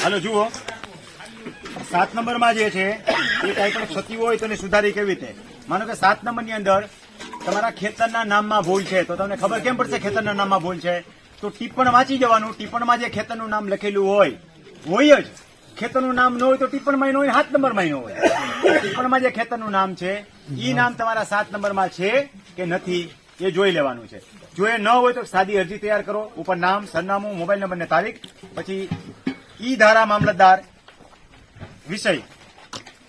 હાલો જુઓ, 7 નંબરમાં જે છે એ કઈ પણ ક્ષતિ હોય તો એને સુધારી કેવી રીતે? માનો કે 7 નંબરની અંદર તમારા ખેતરના નામમાં ભૂલ છે, તો તમને ખબર કેમ પડશે ખેતરના નામમાં ભૂલ છે? તો ટિપ્પણ વાંચી જવાનું. ટિપ્પણમાં જે ખેતરનું નામ લખેલું હોય જ. ખેતરનું નામ ન હોય તો ટિપ્પણમાં ન હોય, 7 નંબરમાં ન હોય. ટિપ્પણમાં જે ખેતરનું નામ છે એ નામ તમારા 7 નંબરમાં છે કે નથી એ જોઈ લેવાનું છે. જો એ ન હોય તો સાદી અરજી તૈયાર કરો. ઉપર નામ, સરનામું, મોબાઈલ નંબર ને તારીખ, પછી ઈ ધારા મામલતદાર, વિષય,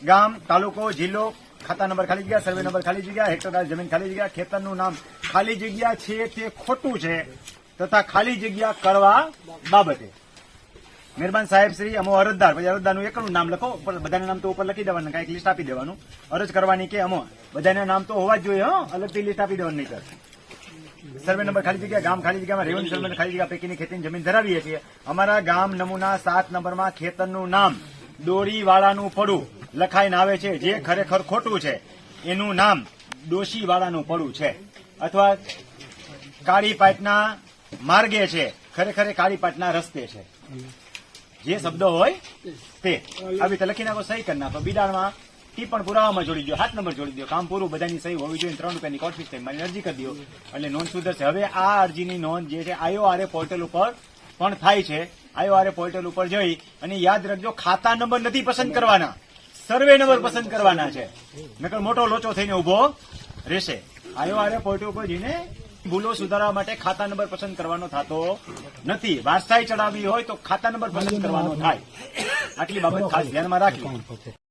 ગામ, તાલુકો, જિલ્લો, ખાતા નંબર ખાલી જગ્યા, સર્વે નંબર ખાલી જગ્યા, હેક્ટર જમીન ખાલી જગ્યા, ખેતરનું નામ ખાલી જગ્યા છે તે ખોટું છે તથા ખાલી જગ્યા કરવા બાબતે. મહેરબાન સાહેબ શ્રી, અમો અરજદાર, પછી અરજદારનું એકનું નામ લખો. બધાના નામ તો ઉપર લખી દેવાનું, કાંઈક લિસ્ટ આપી દેવાનું. અરજ કરવાની કે અમો બધાના નામ તો હોવા જ જોઈએ. અલગથી લિસ્ટ આપી દેવાનું નહીં. સર્વે નંબર ખાલી જગ્યા, ગામ ખાલી જગ્યામાં રેવન્યુ સર્વે ખાલી જગ્યા પૈકીની ખેતીની જમીન ધરાવીએ છીએ. અમારા ગામ નમૂના 7 નંબરમાં ખેતરનું નામ દોરીવાળાનું પડું લખાઈને આવે છે, જે ખરેખર ખોટું છે. એનું નામ ડોશીવાળાનું પડું છે, અથવા કાળી પાટના માર્ગે છે, ખરેખર કાળી પાટના રસ્તે છે. જે શબ્દો હોય તે આવી રીતે લખી નાખો, સહી કરી નાખો. બિડાણમાં ટિપ્પણ પુરાવામાં જોડી દો, 7 નંબર જોડી દો. કામ પૂરું, બધાની સહી હોવી જોઈએ. 3 રૂપિયાની કોર્ટ ફીસ થઈ મારી અરજી કરી દો એટલે નોંધ સુધરશે. હવે આ અરજીની નોંધ જે છે IORA પોર્ટલ ઉપર પણ થાય છે. IORA પોર્ટલ ઉપર જઈ અને યાદ રાખજો, ખાતા નંબર નથી પસંદ કરવાના, સર્વે નંબર પસંદ કરવાના છે. નકર મોટો લોચો થઈને ઉભો રહેશે. IORA પોર્ટલ ઉપર જઈને ભૂલો સુધારવા માટે ખાતા નંબર પસંદ કરવાનો થતો નથી. વારસાઈ ચડાવવી હોય તો ખાતા નંબર પસંદ કરવાનો થાય. આટલી બાબત ખાસ ધ્યાનમાં રાખવી.